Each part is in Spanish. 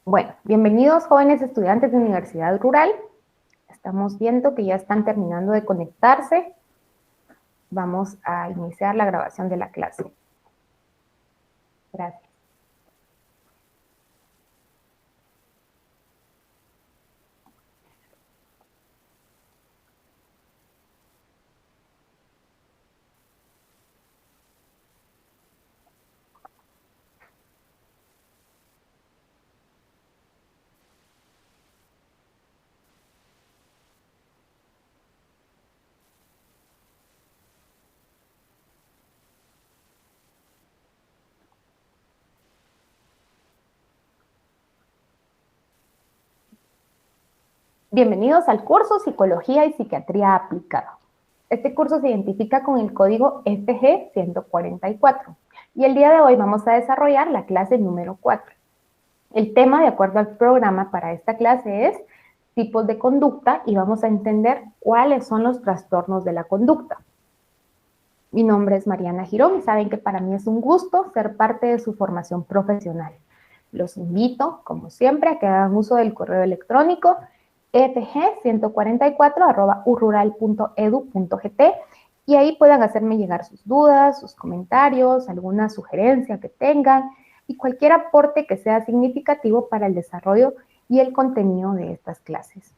Bueno, bienvenidos jóvenes estudiantes de Universidad Rural. Estamos viendo que ya están terminando de conectarse. Vamos a iniciar la grabación de la clase. Gracias. Bienvenidos al curso Psicología y Psiquiatría Aplicada. Este curso se identifica con el código FG 144 y el día de hoy vamos a desarrollar la clase número 4. El tema, de acuerdo al programa para esta clase, es tipos de conducta y vamos a entender cuáles son los trastornos de la conducta. Mi nombre es Mariana Girón y saben que para mí es un gusto ser parte de su formación profesional. Los invito, como siempre, a que hagan uso del correo electrónico fg144@urural.edu.gt y ahí puedan hacerme llegar sus dudas, sus comentarios, alguna sugerencia que tengan y cualquier aporte que sea significativo para el desarrollo y el contenido de estas clases.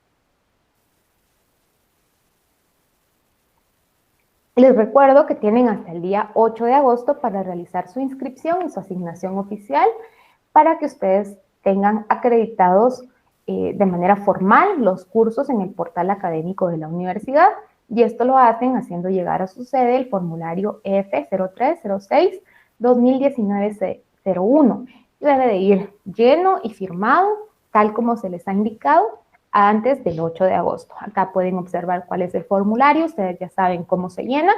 Les recuerdo que tienen hasta el día 8 de agosto para realizar su inscripción y su asignación oficial para que ustedes tengan acreditados de manera formal los cursos en el portal académico de la universidad, y esto lo hacen haciendo llegar a su sede el formulario F0306-2019-01 y debe de ir lleno y firmado tal como se les ha indicado antes del 8 de agosto. Acá pueden observar cuál es el formulario, ustedes ya saben cómo se llena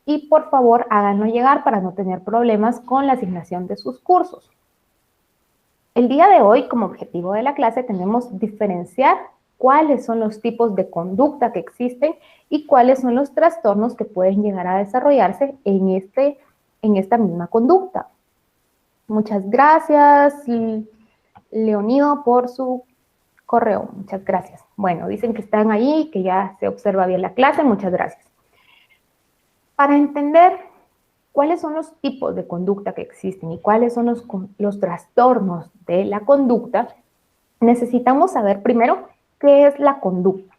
y por favor háganlo llegar para no tener problemas con la asignación de sus cursos. El día de hoy, como objetivo de la clase, tenemos diferenciar cuáles son los tipos de conducta que existen y cuáles son los trastornos que pueden llegar a desarrollarse en esta misma conducta. Muchas gracias, Leonido, por su correo. Muchas gracias. Bueno, dicen que están ahí, que ya se observa bien la clase. Muchas gracias. Para entender cuáles son los tipos de conducta que existen y cuáles son los trastornos de la conducta, necesitamos saber primero qué es la conducta.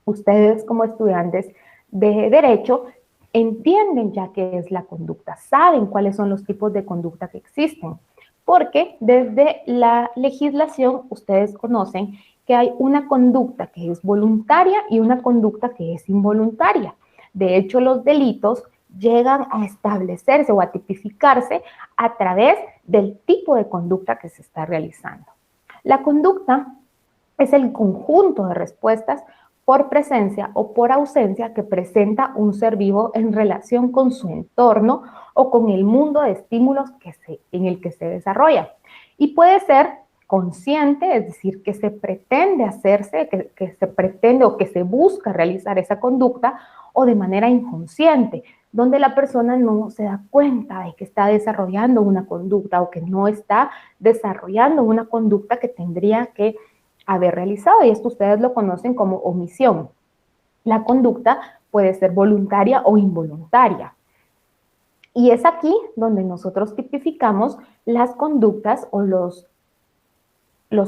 Ustedes como estudiantes de Derecho entienden ya qué es la conducta, saben cuáles son los tipos de conducta que existen, porque desde la legislación ustedes conocen que hay una conducta que es voluntaria y una conducta que es involuntaria. De hecho, los delitos llegan a establecerse o a tipificarse a través del tipo de conducta que se está realizando. La conducta es el conjunto de respuestas por presencia o por ausencia que presenta un ser vivo en relación con su entorno o con el mundo de estímulos en el que se desarrolla. Y puede ser consciente, es decir, que se pretende hacerse, que se pretende o que se busca realizar esa conducta, o de manera inconsciente, donde la persona no se da cuenta de que está desarrollando una conducta o que no está desarrollando una conducta que tendría que haber realizado, y esto ustedes lo conocen como omisión. La conducta puede ser voluntaria o involuntaria. Y es aquí donde nosotros tipificamos las conductas o los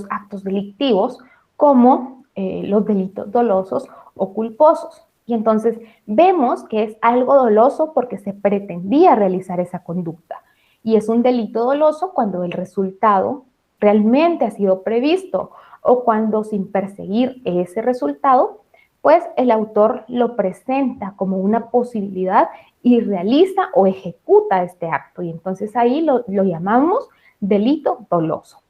actos delictivos como los delitos dolosos o culposos. Y entonces vemos que es algo doloso porque se pretendía realizar esa conducta. Y es un delito doloso cuando el resultado realmente ha sido previsto o cuando, sin perseguir ese resultado, pues el autor lo presenta como una posibilidad y realiza o ejecuta este acto. Y entonces ahí lo llamamos delito doloso.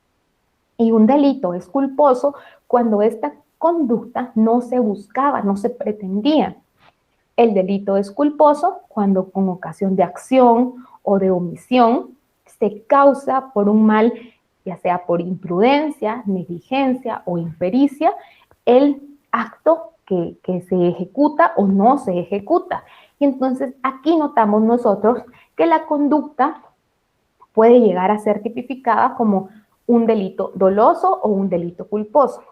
Y un delito es culposo cuando esta conducta no se buscaba, no se pretendía. El delito es culposo cuando, con ocasión de acción o de omisión, se causa por un mal, ya sea por imprudencia, negligencia o impericia, el acto que se ejecuta o no se ejecuta. Y entonces aquí notamos nosotros que la conducta puede llegar a ser tipificada como un delito doloso o un delito culposo.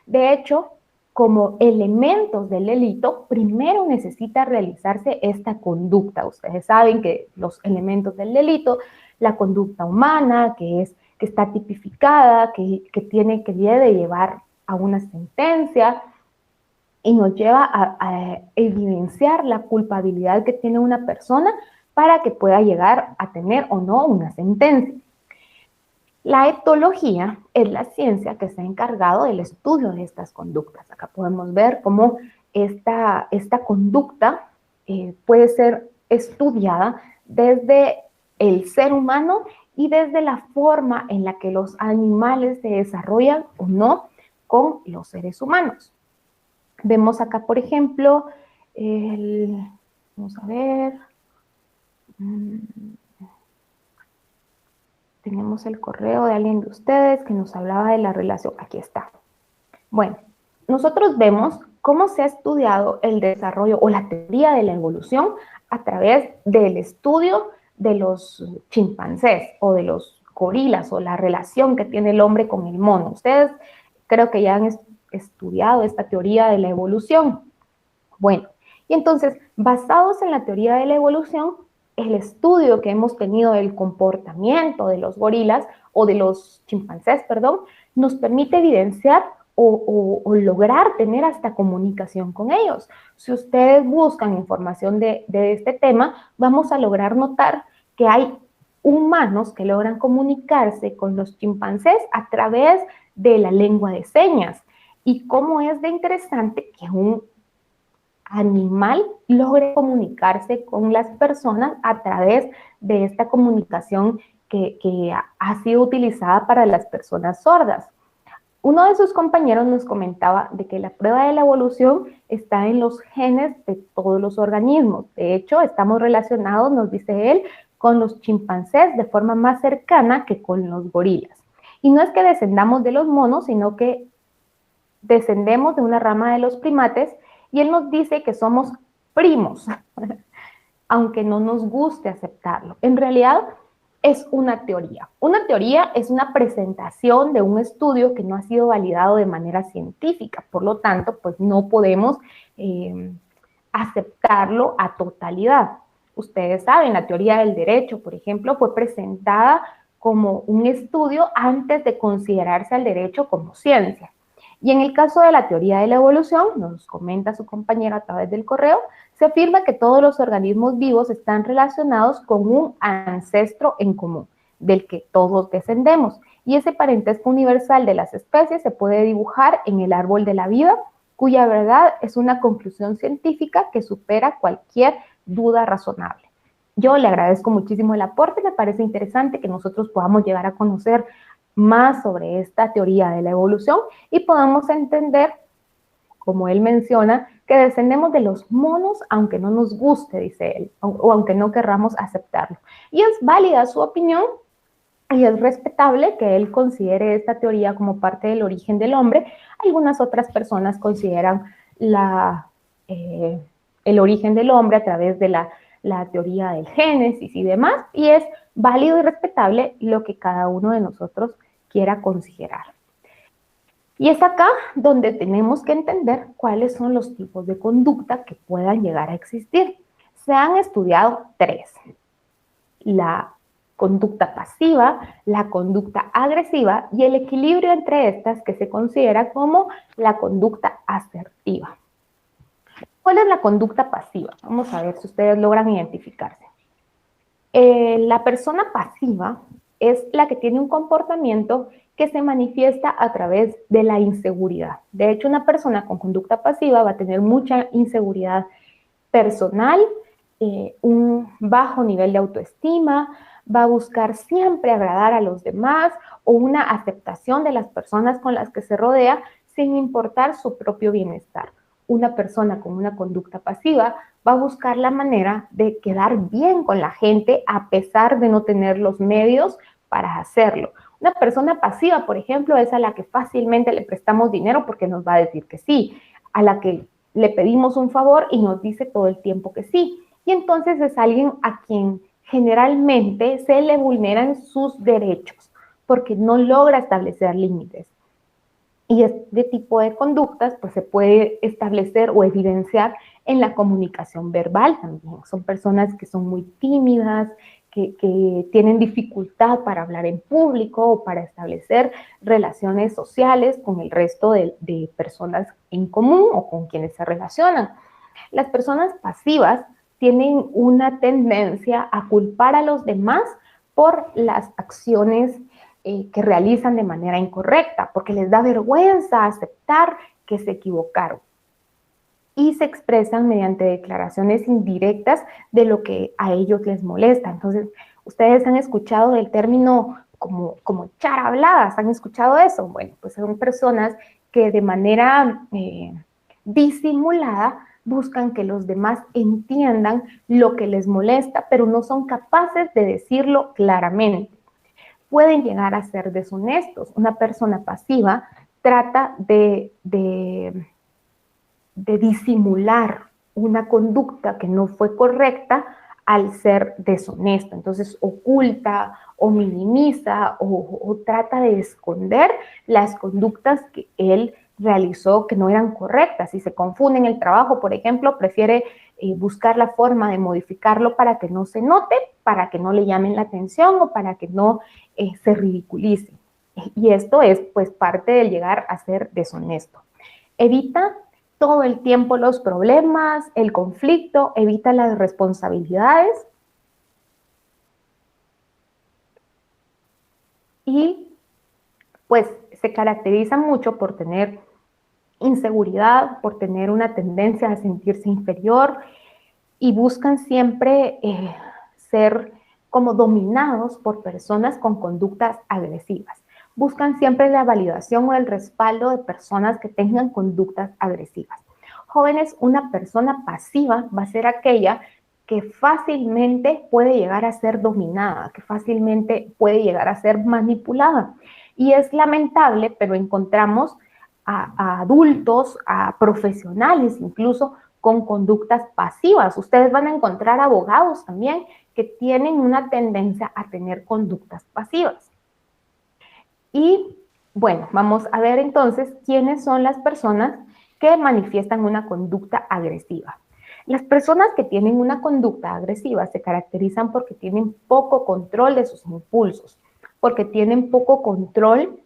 De hecho, como elementos del delito, primero necesita realizarse esta conducta. Ustedes saben que los elementos del delito, la conducta humana, que está tipificada, que debe llevar a una sentencia, y nos lleva a evidenciar la culpabilidad que tiene una persona para que pueda llegar a tener o no una sentencia. La etología es la ciencia que se ha encargado del estudio de estas conductas. Acá podemos ver cómo esta conducta puede ser estudiada desde el ser humano y desde la forma en la que los animales se desarrollan o no con los seres humanos. Vemos acá, por ejemplo, vamos a ver, tenemos el correo de alguien de ustedes que nos hablaba de la relación. Aquí está. Bueno, nosotros vemos cómo se ha estudiado el desarrollo o la teoría de la evolución a través del estudio de los chimpancés o de los gorilas o la relación que tiene el hombre con el mono. Ustedes creo que ya han estudiado esta teoría de la evolución. Bueno, y entonces, basados en la teoría de la evolución, el estudio que hemos tenido del comportamiento de los gorilas o de los chimpancés, perdón, nos permite evidenciar o lograr tener hasta comunicación con ellos. Si ustedes buscan información de este tema, vamos a lograr notar que hay humanos que logran comunicarse con los chimpancés a través de la lengua de señas. Y cómo es de interesante que un animal logre comunicarse con las personas a través de esta comunicación que ha sido utilizada para las personas sordas. Uno de sus compañeros nos comentaba de que la prueba de la evolución está en los genes de todos los organismos. De hecho, estamos relacionados, nos dice él, con los chimpancés de forma más cercana que con los gorilas. Y no es que descendamos de los monos, sino que descendemos de una rama de los primates, y él nos dice que somos primos, aunque no nos guste aceptarlo. En realidad es una teoría. Una teoría es una presentación de un estudio que no ha sido validado de manera científica, por lo tanto, pues no podemos aceptarlo a totalidad. Ustedes saben, la teoría del derecho, por ejemplo, fue presentada como un estudio antes de considerarse al derecho como ciencia. Y en el caso de la teoría de la evolución, nos comenta su compañero a través del correo, se afirma que todos los organismos vivos están relacionados con un ancestro en común, del que todos descendemos. Y ese parentesco universal de las especies se puede dibujar en el árbol de la vida, cuya verdad es una conclusión científica que supera cualquier duda razonable. Yo le agradezco muchísimo el aporte, me parece interesante que nosotros podamos llegar a conocer más sobre esta teoría de la evolución y podamos entender, como él menciona, que descendemos de los monos aunque no nos guste, dice él, o aunque no querramos aceptarlo. Y es válida su opinión y es respetable que él considere esta teoría como parte del origen del hombre. Algunas otras personas consideran el origen del hombre a través de la teoría del Génesis y demás, y es válido y respetable lo que cada uno de nosotros quiera considerar. Y es acá donde tenemos que entender cuáles son los tipos de conducta que puedan llegar a existir. Se han estudiado 3. La conducta pasiva, la conducta agresiva y el equilibrio entre estas que se considera como la conducta asertiva. ¿Cuál es la conducta pasiva? Vamos a ver si ustedes logran identificarse. La persona pasiva es la que tiene un comportamiento que se manifiesta a través de la inseguridad. De hecho, una persona con conducta pasiva va a tener mucha inseguridad personal, un bajo nivel de autoestima, va a buscar siempre agradar a los demás o una aceptación de las personas con las que se rodea sin importar su propio bienestar. Una persona con una conducta pasiva va a buscar la manera de quedar bien con la gente a pesar de no tener los medios para hacerlo. Una persona pasiva, por ejemplo, es a la que fácilmente le prestamos dinero porque nos va a decir que sí, a la que le pedimos un favor y nos dice todo el tiempo que sí. Y entonces es alguien a quien generalmente se le vulneran sus derechos. porque no logra establecer límites. Y este tipo de conductas pues se puede establecer o evidenciar en la comunicación verbal también. Son personas que son muy tímidas, que tienen dificultad para hablar en público o para establecer relaciones sociales con el resto de personas en común o con quienes se relacionan. Las personas pasivas tienen una tendencia a culpar a los demás por las acciones que realizan de manera incorrecta, porque les da vergüenza aceptar que se equivocaron. Y se expresan mediante declaraciones indirectas de lo que a ellos les molesta. Entonces, ustedes han escuchado del término como charhabladas, ¿han escuchado eso? Bueno, pues son personas que de manera disimulada buscan que los demás entiendan lo que les molesta, pero no son capaces de decirlo claramente. Pueden llegar a ser deshonestos. Una persona pasiva trata de disimular una conducta que no fue correcta al ser deshonesto. Entonces oculta o minimiza o trata de esconder las conductas que él realizó que no eran correctas. Si se confunde en el trabajo, por ejemplo, prefiere buscar la forma de modificarlo para que no se note, para que no le llamen la atención o para que no se ridiculice. Y esto es pues parte del llegar a ser deshonesto. Evita todo el tiempo los problemas, el conflicto, evita las responsabilidades y pues se caracteriza mucho por tener inseguridad, por tener una tendencia a sentirse inferior y buscan siempre ser como dominados por personas con conductas agresivas. Buscan siempre la validación o el respaldo de personas que tengan conductas agresivas. Jóvenes, una persona pasiva va a ser aquella que fácilmente puede llegar a ser dominada, que fácilmente puede llegar a ser manipulada. Y es lamentable, pero encontramos a adultos, a profesionales incluso, con conductas pasivas. Ustedes van a encontrar abogados también que tienen una tendencia a tener conductas pasivas. Y bueno, vamos a ver entonces quiénes son las personas que manifiestan una conducta agresiva. Las personas que tienen una conducta agresiva se caracterizan porque tienen poco control de sus impulsos, porque tienen poco control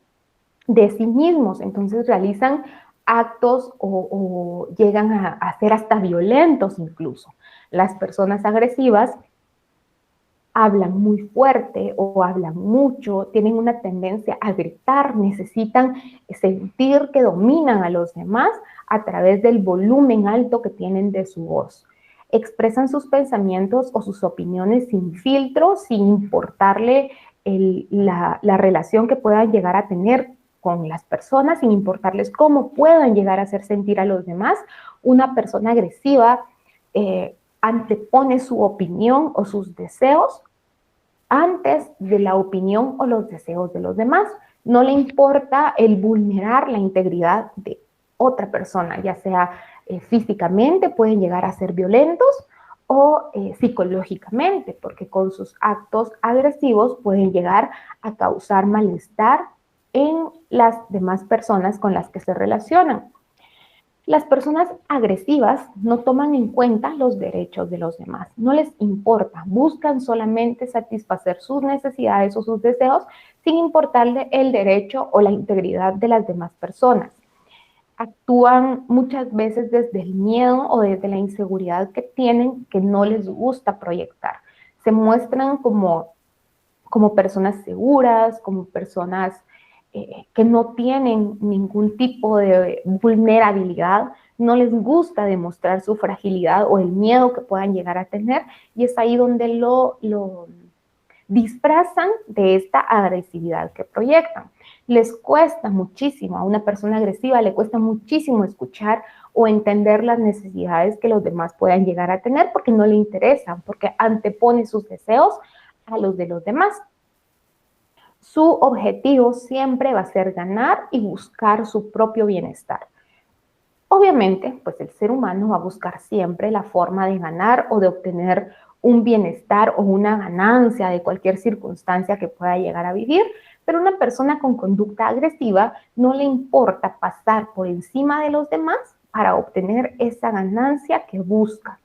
de sí mismos, entonces realizan actos o llegan a ser hasta violentos incluso. Las personas agresivas hablan muy fuerte o hablan mucho, tienen una tendencia a gritar, necesitan sentir que dominan a los demás a través del volumen alto que tienen de su voz. Expresan sus pensamientos o sus opiniones sin filtro, sin importarle la relación que puedan llegar a tener con las personas, sin importarles cómo puedan llegar a hacer sentir a los demás. Una persona agresiva antepone su opinión o sus deseos antes de la opinión o los deseos de los demás. No le importa el vulnerar la integridad de otra persona, ya sea físicamente, pueden llegar a ser violentos, o psicológicamente, porque con sus actos agresivos pueden llegar a causar malestar en las demás personas con las que se relacionan. Las personas agresivas no toman en cuenta los derechos de los demás, no les importa, buscan solamente satisfacer sus necesidades o sus deseos sin importarle el derecho o la integridad de las demás personas. Actúan muchas veces desde el miedo o desde la inseguridad que tienen que no les gusta proyectar. Se muestran como personas seguras, como personas que no tienen ningún tipo de vulnerabilidad, no les gusta demostrar su fragilidad o el miedo que puedan llegar a tener, y es ahí donde lo disfrazan de esta agresividad que proyectan. Les cuesta muchísimo, a una persona agresiva le cuesta muchísimo escuchar o entender las necesidades que los demás puedan llegar a tener porque no le interesan, porque antepone sus deseos a los de los demás. Su objetivo siempre va a ser ganar y buscar su propio bienestar. Obviamente, pues el ser humano va a buscar siempre la forma de ganar o de obtener un bienestar o una ganancia de cualquier circunstancia que pueda llegar a vivir, Pero una persona con conducta agresiva no le importa pasar por encima de los demás para obtener esa ganancia que busca.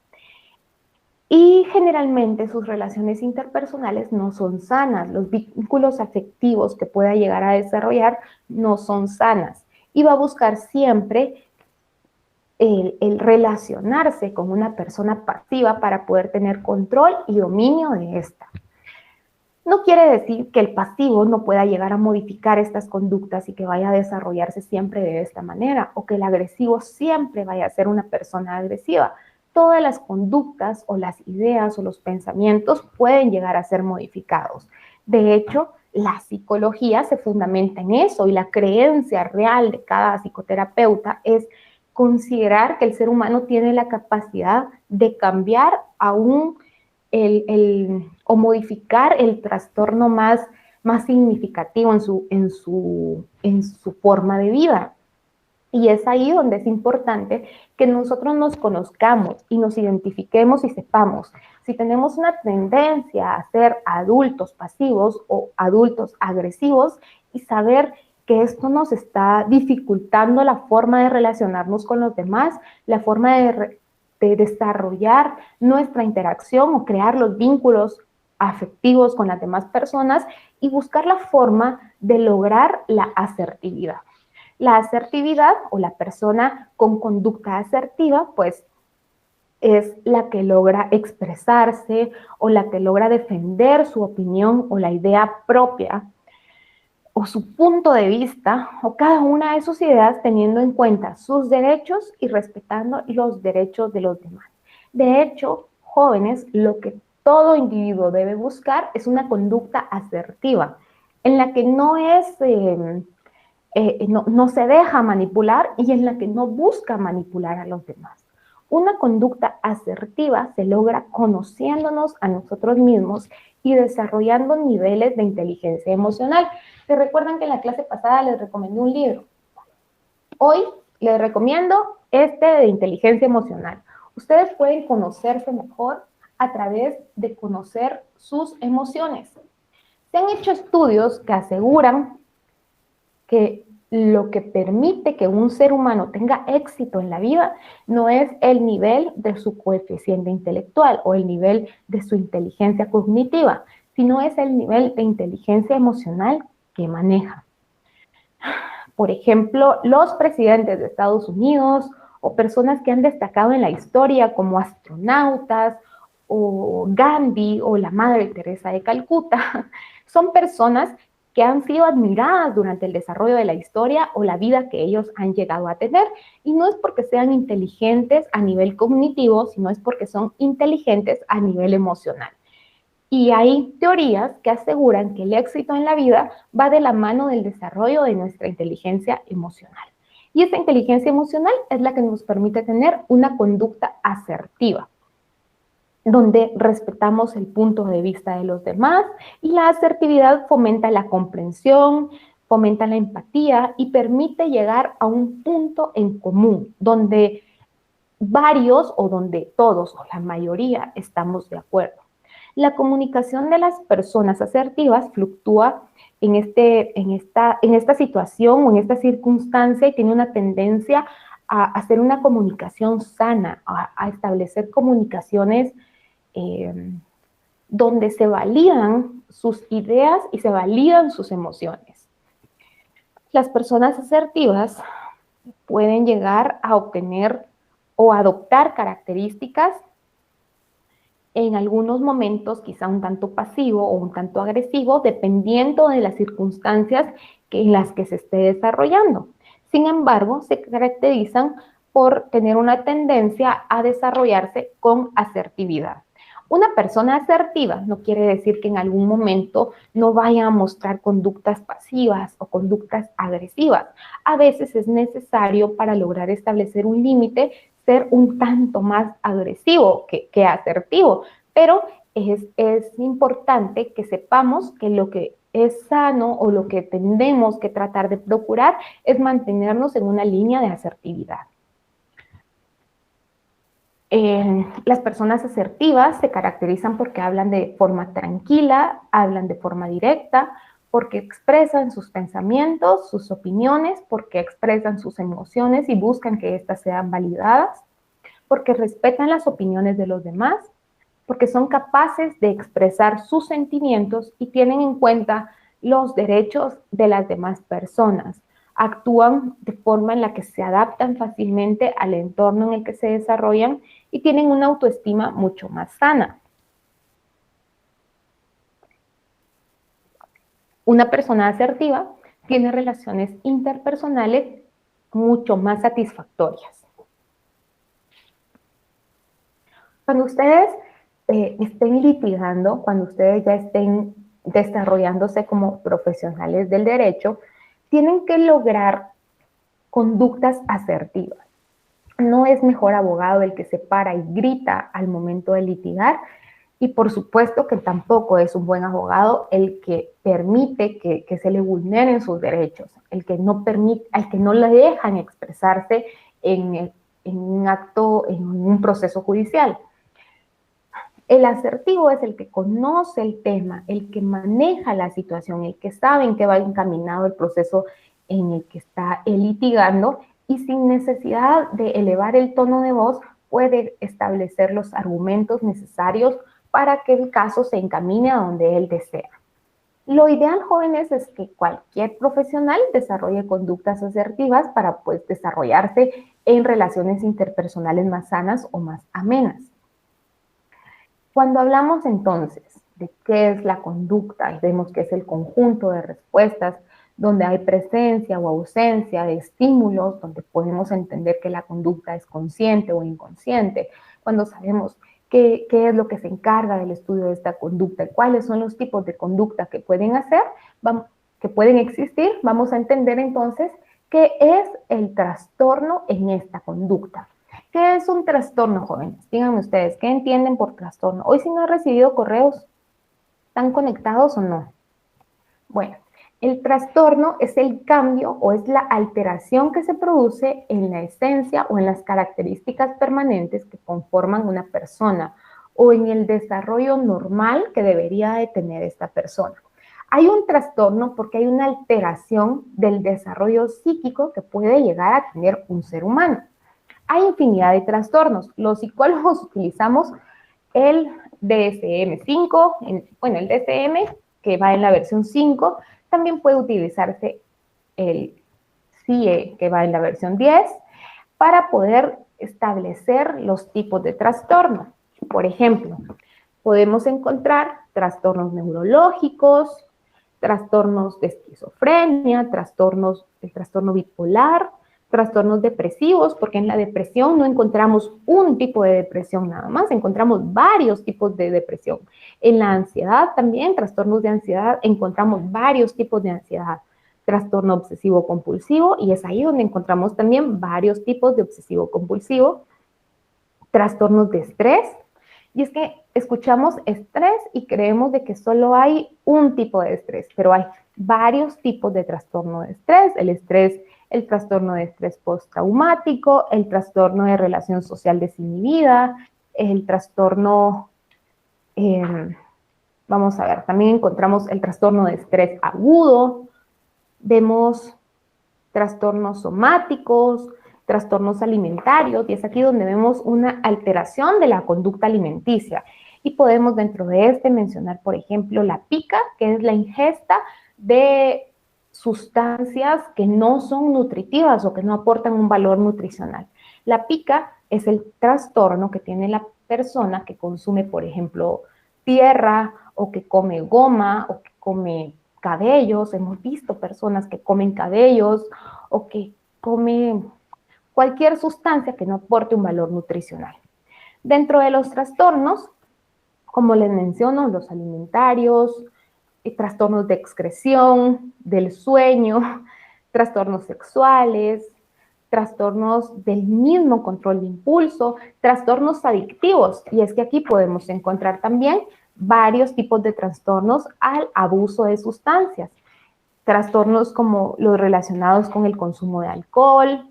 Y generalmente sus relaciones interpersonales no son sanas, los vínculos afectivos que pueda llegar a desarrollar no son sanas y va a buscar siempre el relacionarse con una persona pasiva para poder tener control y dominio de esta. No quiere decir que el pasivo no pueda llegar a modificar estas conductas y que vaya a desarrollarse siempre de esta manera, o que el agresivo siempre vaya a ser una persona agresiva. Todas las conductas o las ideas o los pensamientos pueden llegar a ser modificados. De hecho, la psicología se fundamenta en eso y la creencia real de cada psicoterapeuta es considerar que el ser humano tiene la capacidad de cambiar aún o modificar el trastorno más significativo en su forma de vida. Y es ahí donde es importante que nosotros nos conozcamos y nos identifiquemos y sepamos si tenemos una tendencia a ser adultos pasivos o adultos agresivos y saber que esto nos está dificultando la forma de relacionarnos con los demás, la forma de desarrollar nuestra interacción o crear los vínculos afectivos con las demás personas y buscar la forma de lograr la asertividad. La asertividad o la persona con conducta asertiva, pues es la que logra expresarse o la que logra defender su opinión o la idea propia o su punto de vista o cada una de sus ideas teniendo en cuenta sus derechos y respetando los derechos de los demás. De hecho, jóvenes, lo que todo individuo debe buscar es una conducta asertiva en la que no no se deja manipular y en la que no busca manipular a los demás. Una conducta asertiva se logra conociéndonos a nosotros mismos y desarrollando niveles de inteligencia emocional. ¿Se recuerdan que en la clase pasada les recomendé un libro? Hoy les recomiendo este de inteligencia emocional. Ustedes pueden conocerse mejor a través de conocer sus emociones. Se han hecho estudios que aseguran que lo que permite que un ser humano tenga éxito en la vida no es el nivel de su coeficiente intelectual o el nivel de su inteligencia cognitiva, sino es el nivel de inteligencia emocional que maneja. Por ejemplo, los presidentes de Estados Unidos o personas que han destacado en la historia como astronautas o Gandhi o la Madre Teresa de Calcuta, son personas que han sido admiradas durante el desarrollo de la historia o la vida que ellos han llegado a tener. Y no es porque sean inteligentes a nivel cognitivo, sino es porque son inteligentes a nivel emocional. Y hay teorías que aseguran que el éxito en la vida va de la mano del desarrollo de nuestra inteligencia emocional. Y esta inteligencia emocional es la que nos permite tener una conducta asertiva, donde respetamos el punto de vista de los demás, y la asertividad fomenta la comprensión, fomenta la empatía y permite llegar a un punto en común, donde varios o donde todos o la mayoría estamos de acuerdo. La comunicación de las personas asertivas fluctúa en esta situación o en esta circunstancia y tiene una tendencia a hacer una comunicación sana, a establecer comunicaciones donde se validan sus ideas y se validan sus emociones. Las personas asertivas pueden llegar a obtener o adoptar características en algunos momentos quizá un tanto pasivo o un tanto agresivo, dependiendo de las circunstancias en las que se esté desarrollando. Sin embargo, se caracterizan por tener una tendencia a desarrollarse con asertividad. Una persona asertiva no quiere decir que en algún momento no vaya a mostrar conductas pasivas o conductas agresivas. A veces es necesario para lograr establecer un límite ser un tanto más agresivo que asertivo, pero es importante que sepamos que lo que es sano o lo que tenemos que tratar de procurar es mantenernos en una línea de asertividad. Las personas asertivas se caracterizan porque hablan de forma tranquila, hablan de forma directa, porque expresan sus pensamientos, sus opiniones, porque expresan sus emociones y buscan que éstas sean validadas, porque respetan las opiniones de los demás, porque son capaces de expresar sus sentimientos y tienen en cuenta los derechos de las demás personas. Actúan de forma en la que se adaptan fácilmente al entorno en el que se desarrollan y tienen una autoestima mucho más sana. Una persona asertiva tiene relaciones interpersonales mucho más satisfactorias. Cuando ustedes estén litigando, cuando ustedes ya estén desarrollándose como profesionales del derecho, tienen que lograr conductas asertivas. No es mejor abogado el que se para y grita al momento de litigar, y por supuesto que tampoco es un buen abogado el que permite que se le vulneren sus derechos, el que no permite, al que no le dejan expresarse en un acto, en un proceso judicial. El asertivo es el que conoce el tema, el que maneja la situación, el que sabe en qué va encaminado el proceso en el que está litigando, y sin necesidad de elevar el tono de voz puede establecer los argumentos necesarios para que el caso se encamine a donde él desea. Lo ideal, jóvenes, es que cualquier profesional desarrolle conductas asertivas para pues desarrollarse en relaciones interpersonales más sanas o más amenas. Cuando hablamos entonces de qué es la conducta, y vemos que es el conjunto de respuestas donde hay presencia o ausencia de estímulos, donde podemos entender que la conducta es consciente o inconsciente, cuando sabemos qué es lo que se encarga del estudio de esta conducta y cuáles son los tipos de conducta que pueden que pueden existir, vamos a entender entonces qué es el trastorno en esta conducta. ¿Qué es un trastorno, jóvenes? Díganme ustedes, ¿qué entienden por trastorno? Hoy si no han recibido correos, ¿están conectados o no? Bueno, el trastorno es el cambio o es la alteración que se produce en la esencia o en las características permanentes que conforman una persona o en el desarrollo normal que debería de tener esta persona. Hay un trastorno porque hay una alteración del desarrollo psíquico que puede llegar a tener un ser humano. Hay infinidad de trastornos. Los psicólogos utilizamos el DSM-5, bueno, el DSM que va en la versión 5, también puede utilizarse el CIE que va en la versión 10 para poder establecer los tipos de trastorno. Por ejemplo, podemos encontrar trastornos neurológicos, trastornos de esquizofrenia, el trastorno bipolar, trastornos depresivos, porque en la depresión no encontramos un tipo de depresión nada más, encontramos varios tipos de depresión. En la ansiedad también, trastornos de ansiedad, encontramos varios tipos de ansiedad. Trastorno obsesivo compulsivo, y es ahí donde encontramos también varios tipos de obsesivo compulsivo. Trastornos de estrés, y es que escuchamos estrés y creemos de que solo hay un tipo de estrés, pero hay varios tipos de trastorno de estrés, el trastorno de estrés postraumático, el trastorno de relación social desinhibida, el trastorno, vamos a ver, también encontramos el trastorno de estrés agudo, vemos trastornos somáticos, trastornos alimentarios, y es aquí donde vemos una alteración de la conducta alimenticia. Y podemos dentro de mencionar, por ejemplo, la pica, que es la ingesta de sustancias que no son nutritivas o que no aportan un valor nutricional. La pica es el trastorno que tiene la persona que consume, por ejemplo, tierra, o que come goma, o que come cabellos. Hemos visto personas que comen cabellos o que comen cualquier sustancia que no aporte un valor nutricional. Dentro de los trastornos, como les menciono, los alimentarios, trastornos de excreción, del sueño, trastornos sexuales, trastornos del mismo control de impulso, trastornos adictivos. Y es que aquí podemos encontrar también varios tipos de trastornos al abuso de sustancias. Trastornos como los relacionados con el consumo de alcohol,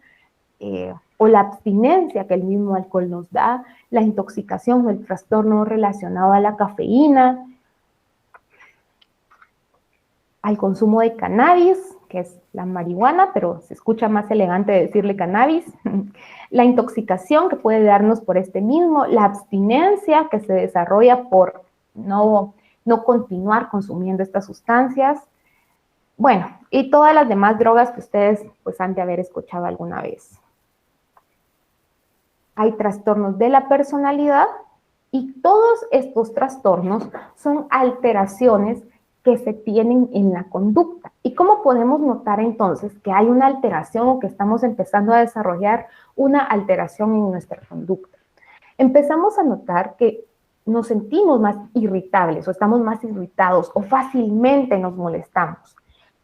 o la abstinencia que el mismo alcohol nos da, la intoxicación o el trastorno relacionado a la cafeína. al consumo de cannabis, que es la marihuana, pero se escucha más elegante decirle cannabis, la intoxicación que puede darnos por este mismo, la abstinencia que se desarrolla por no continuar consumiendo estas sustancias, bueno, y todas las demás drogas que ustedes pues han de haber escuchado alguna vez. Hay trastornos de la personalidad y todos estos trastornos son alteraciones que se tienen en la conducta. ¿Y cómo podemos notar entonces que hay una alteración o que estamos empezando a desarrollar una alteración en nuestra conducta? Empezamos a notar que nos sentimos más irritables o estamos más irritados o fácilmente nos molestamos.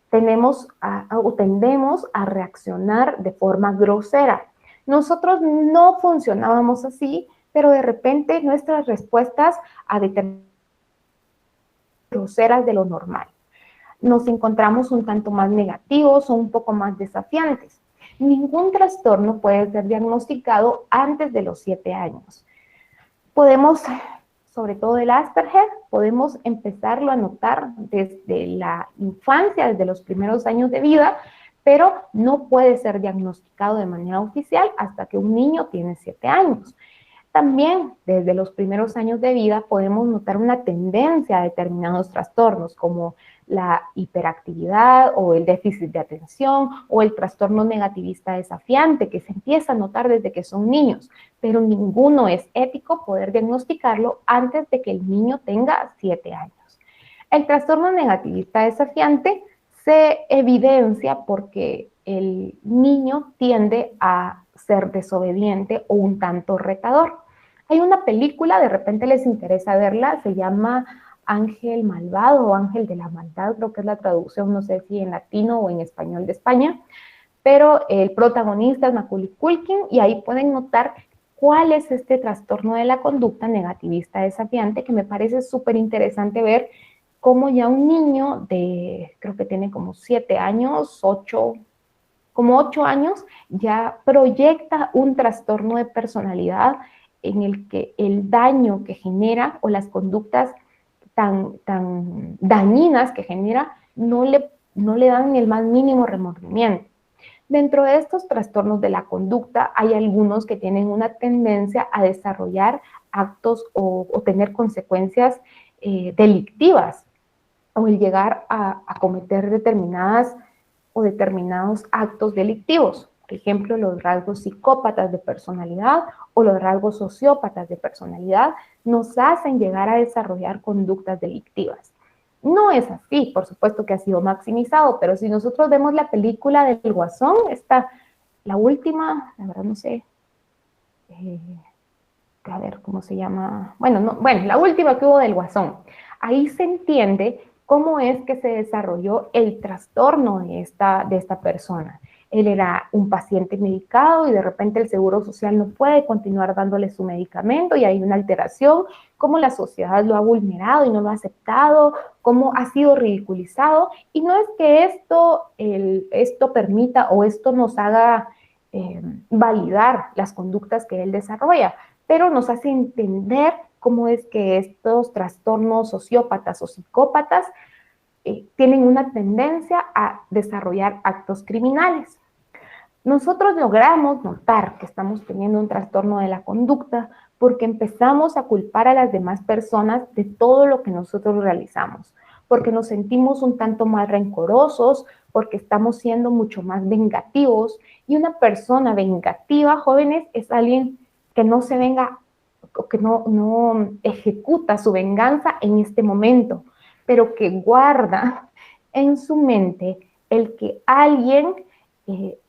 Tendemos a reaccionar de forma grosera. Nosotros no funcionábamos así, pero de repente nuestras respuestas a determinadas groseras de lo normal. Nos encontramos un tanto más negativos o un poco más desafiantes. Ningún trastorno puede ser diagnosticado antes de los 7 años. Podemos, sobre todo el Asperger, podemos empezarlo a notar desde la infancia, desde los primeros años de vida, pero no puede ser diagnosticado de manera oficial hasta que un niño tiene 7 años. También desde los primeros años de vida podemos notar una tendencia a determinados trastornos como la hiperactividad o el déficit de atención o el trastorno negativista desafiante que se empieza a notar desde que son niños, pero ninguno es ético poder diagnosticarlo antes de que el niño tenga 7 años. El trastorno negativista desafiante se evidencia porque el niño tiende a ser desobediente o un tanto retador. Hay una película, de repente les interesa verla, se llama Ángel Malvado o Ángel de la Maldad, creo que es la traducción, no sé si en latino o en español de España, pero el protagonista es Macaulay Culkin y ahí pueden notar cuál es este trastorno de la conducta negativista desafiante que me parece súper interesante ver cómo ya un niño de, creo que tiene como 7 años, 8, como 8 años, ya proyecta un trastorno de personalidad en el que el daño que genera o las conductas tan dañinas que genera no le dan ni el más mínimo remordimiento. Dentro de estos trastornos de la conducta hay algunos que tienen una tendencia a desarrollar actos o tener consecuencias delictivas o el llegar a cometer determinados actos delictivos. Por ejemplo, los rasgos psicópatas de personalidad o los rasgos sociópatas de personalidad nos hacen llegar a desarrollar conductas delictivas. No es así, por supuesto que ha sido maximizado, pero si nosotros vemos la película del Guasón, la última, la verdad no sé, a ver cómo se llama, bueno, la última que hubo del Guasón, ahí se entiende cómo es que se desarrolló el trastorno de esta persona. Él era un paciente medicado y de repente el Seguro Social no puede continuar dándole su medicamento y hay una alteración, cómo la sociedad lo ha vulnerado y no lo ha aceptado, cómo ha sido ridiculizado. Y no es que esto permita o esto nos haga validar las conductas que él desarrolla, pero nos hace entender cómo es que estos trastornos sociópatas o psicópatas tienen una tendencia a desarrollar actos criminales. Nosotros logramos notar que estamos teniendo un trastorno de la conducta porque empezamos a culpar a las demás personas de todo lo que nosotros realizamos, porque nos sentimos un tanto más rencorosos, porque estamos siendo mucho más vengativos, y una persona vengativa, jóvenes, es alguien que no se venga o que no ejecuta su venganza en este momento, pero que guarda en su mente el que alguien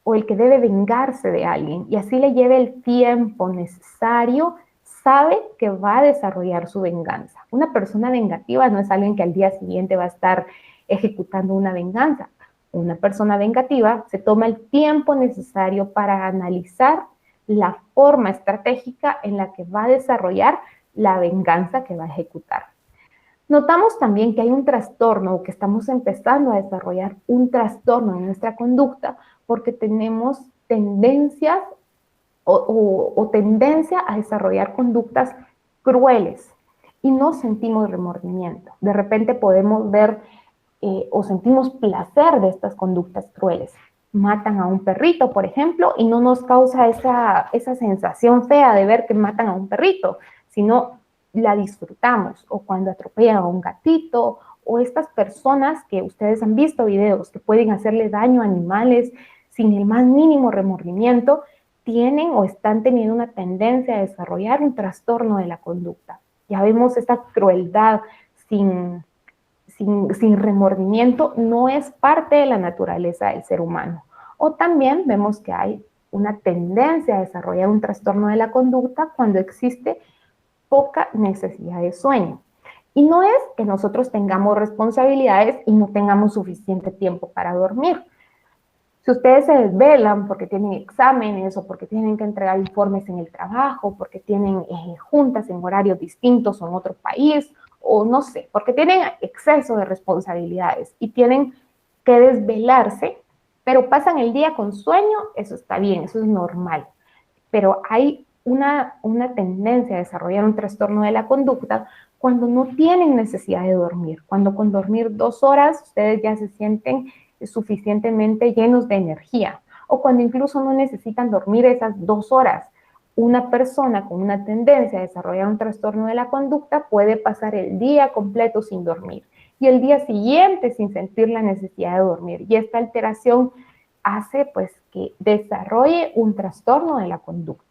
o el que debe vengarse de alguien y así le lleve el tiempo necesario, sabe que va a desarrollar su venganza. Una persona vengativa no es alguien que al día siguiente va a estar ejecutando una venganza. Una persona vengativa se toma el tiempo necesario para analizar la forma estratégica en la que va a desarrollar la venganza que va a ejecutar. Notamos también que hay un trastorno o que estamos empezando a desarrollar un trastorno en nuestra conducta porque tenemos tendencias o tendencia a desarrollar conductas crueles y no sentimos remordimiento. De repente podemos ver o sentimos placer de estas conductas crueles. Matan a un perrito, por ejemplo, y no nos causa esa sensación fea de ver que matan a un perrito, sino la disfrutamos. O cuando atropellan a un gatito, o estas personas que ustedes han visto videos que pueden hacerle daño a animales sin el más mínimo remordimiento, tienen o están teniendo una tendencia a desarrollar un trastorno de la conducta. Ya vemos esta crueldad sin remordimiento, no es parte de la naturaleza del ser humano. O también vemos que hay una tendencia a desarrollar un trastorno de la conducta cuando existe poca necesidad de sueño. Y no es que nosotros tengamos responsabilidades y no tengamos suficiente tiempo para dormir. Si ustedes se desvelan porque tienen exámenes o porque tienen que entregar informes en el trabajo, porque tienen juntas en horarios distintos o en otro país, o no sé, porque tienen exceso de responsabilidades y tienen que desvelarse, pero pasan el día con sueño, eso está bien, eso es normal. Pero hay una tendencia a desarrollar un trastorno de la conducta cuando no tienen necesidad de dormir, cuando con dormir 2 horas ustedes ya se sienten suficientemente llenos de energía, o cuando incluso no necesitan dormir esas 2 horas. Una persona con una tendencia a desarrollar un trastorno de la conducta puede pasar el día completo sin dormir y el día siguiente sin sentir la necesidad de dormir. Y esta alteración hace pues que desarrolle un trastorno de la conducta.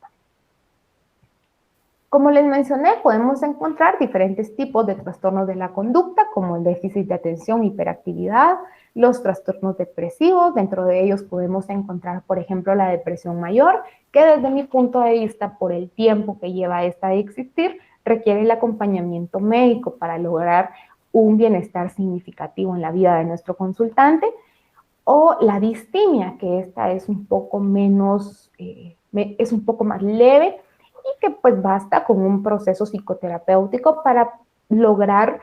Como les mencioné, podemos encontrar diferentes tipos de trastornos de la conducta, como el déficit de atención, hiperactividad, los trastornos depresivos. Dentro de ellos podemos encontrar, por ejemplo, la depresión mayor, que desde mi punto de vista, por el tiempo que lleva esta de existir, requiere el acompañamiento médico para lograr un bienestar significativo en la vida de nuestro consultante. O la distimia, que esta es un poco menos, es un poco más leve, y que pues basta con un proceso psicoterapéutico para lograr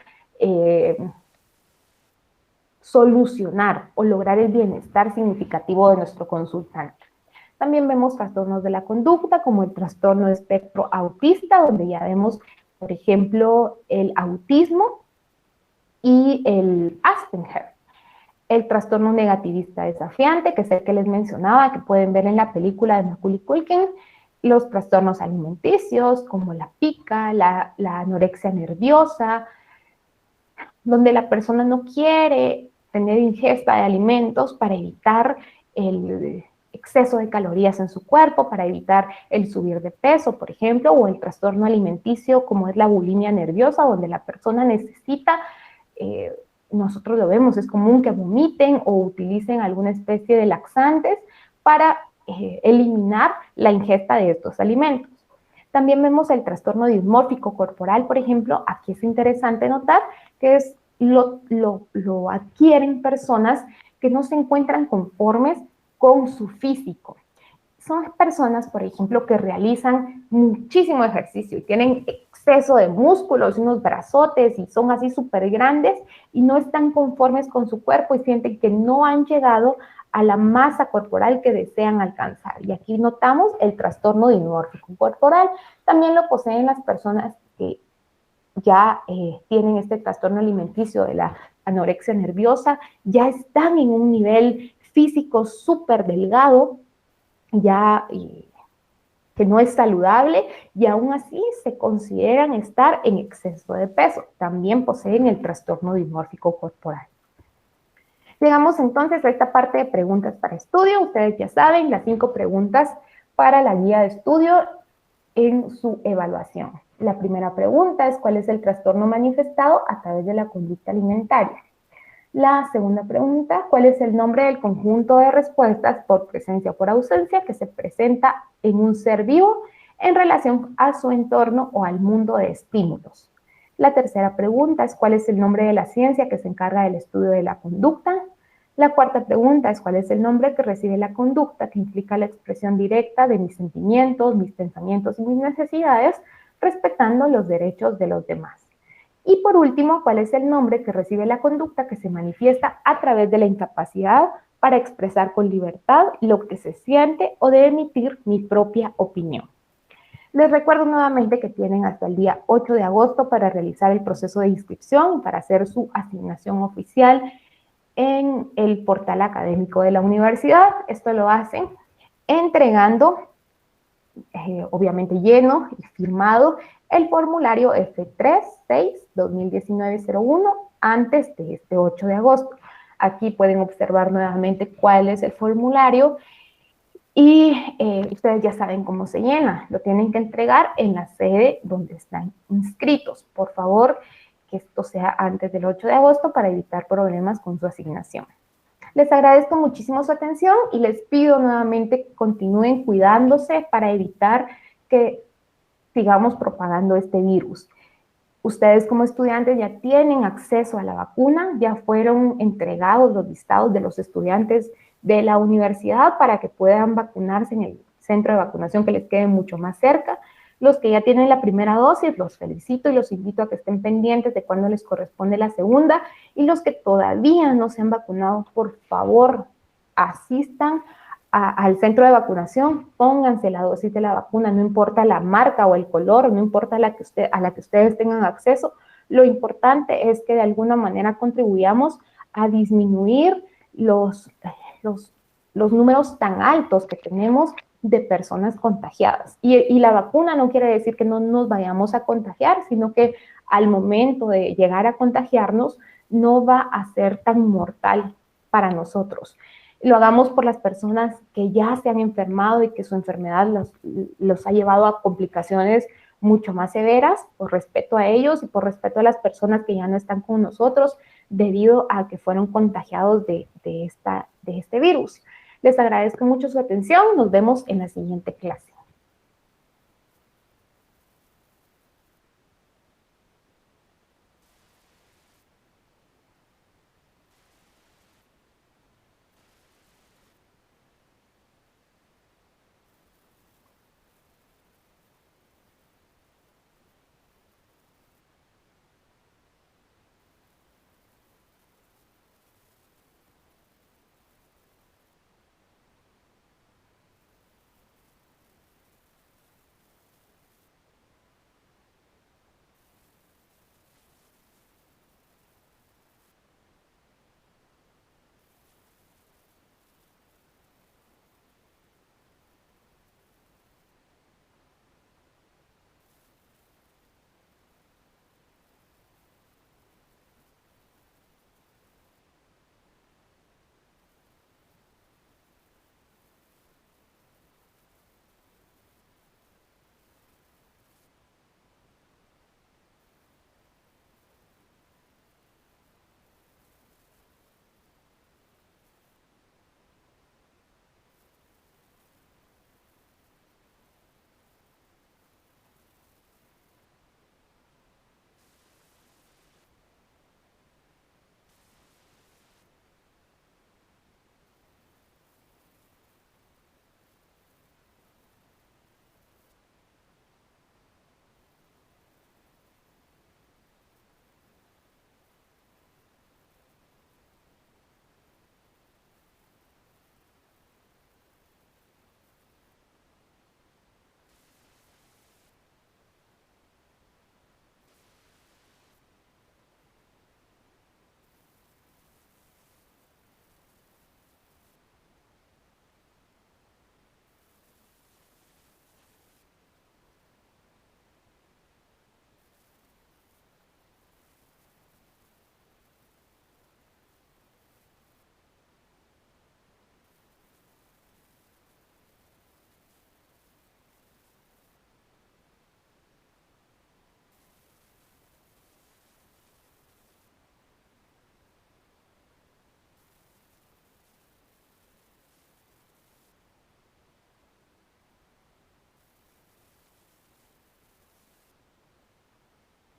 solucionar o lograr el bienestar significativo de nuestro consultante. También vemos trastornos de la conducta como el trastorno de espectro autista, donde ya vemos, por ejemplo, el autismo y el Asperger. El trastorno negativista desafiante, que es el que les mencionaba, que pueden ver en la película de Macaulay Culkin. Los trastornos alimenticios, como la pica, la anorexia nerviosa, donde la persona no quiere tener ingesta de alimentos para evitar el exceso de calorías en su cuerpo, para evitar el subir de peso, por ejemplo, o el trastorno alimenticio, como es la bulimia nerviosa, donde la persona necesita, nosotros lo vemos, es común que vomiten o utilicen alguna especie de laxantes para eliminar la ingesta de estos alimentos. También vemos el trastorno dismórfico corporal, por ejemplo. Aquí es interesante notar que lo adquieren personas que no se encuentran conformes con su físico. Son personas, por ejemplo, que realizan muchísimo ejercicio y tienen exceso de músculos, unos brazotes y son así súper grandes y no están conformes con su cuerpo y sienten que no han llegado a la masa corporal que desean alcanzar. Y aquí notamos el trastorno dismórfico corporal. También lo poseen las personas que ya tienen este trastorno alimenticio de la anorexia nerviosa, ya están en un nivel físico súper delgado, ya que no es saludable y aún así se consideran estar en exceso de peso. También poseen el trastorno dismórfico corporal. Llegamos entonces a esta parte de preguntas para estudio. Ustedes ya saben, las 5 preguntas para la guía de estudio en su evaluación. La primera pregunta es: ¿cuál es el trastorno manifestado a través de la conducta alimentaria? La segunda pregunta: ¿cuál es el nombre del conjunto de respuestas por presencia o por ausencia que se presenta en un ser vivo en relación a su entorno o al mundo de estímulos? La tercera pregunta es: ¿cuál es el nombre de la ciencia que se encarga del estudio de la conducta? La cuarta pregunta es: ¿cuál es el nombre que recibe la conducta que implica la expresión directa de mis sentimientos, mis pensamientos y mis necesidades, respetando los derechos de los demás? Y por último, ¿cuál es el nombre que recibe la conducta que se manifiesta a través de la incapacidad para expresar con libertad lo que se siente o de emitir mi propia opinión? Les recuerdo nuevamente que tienen hasta el día 8 de agosto para realizar el proceso de inscripción y para hacer su asignación oficial en el portal académico de la universidad. Esto lo hacen entregando, obviamente lleno y firmado, el formulario F36-2019-01 antes de este 8 de agosto. Aquí pueden observar nuevamente cuál es el formulario y ustedes ya saben cómo se llena. Lo tienen que entregar en la sede donde están inscritos. Por favor, que esto sea antes del 8 de agosto para evitar problemas con su asignación. Les agradezco muchísimo su atención y les pido nuevamente que continúen cuidándose para evitar que sigamos propagando este virus. Ustedes como estudiantes ya tienen acceso a la vacuna, ya fueron entregados los listados de los estudiantes de la universidad para que puedan vacunarse en el centro de vacunación que les quede mucho más cerca. Los que ya tienen la primera dosis, los felicito y los invito a que estén pendientes de cuándo les corresponde la segunda. Y los que todavía no se han vacunado, por favor, asistan al centro de vacunación, pónganse la dosis de la vacuna, no importa la marca o el color, no importa a la que ustedes tengan acceso. Lo importante es que de alguna manera contribuyamos a disminuir los números tan altos que tenemos de personas contagiadas. Y la vacuna no quiere decir que no nos vayamos a contagiar, sino que al momento de llegar a contagiarnos no va a ser tan mortal para nosotros. Lo hagamos por las personas que ya se han enfermado y que su enfermedad los ha llevado a complicaciones mucho más severas, por respeto a ellos y por respeto a las personas que ya no están con nosotros debido a que fueron contagiados de este virus. Les agradezco mucho su atención. Nos vemos en la siguiente clase.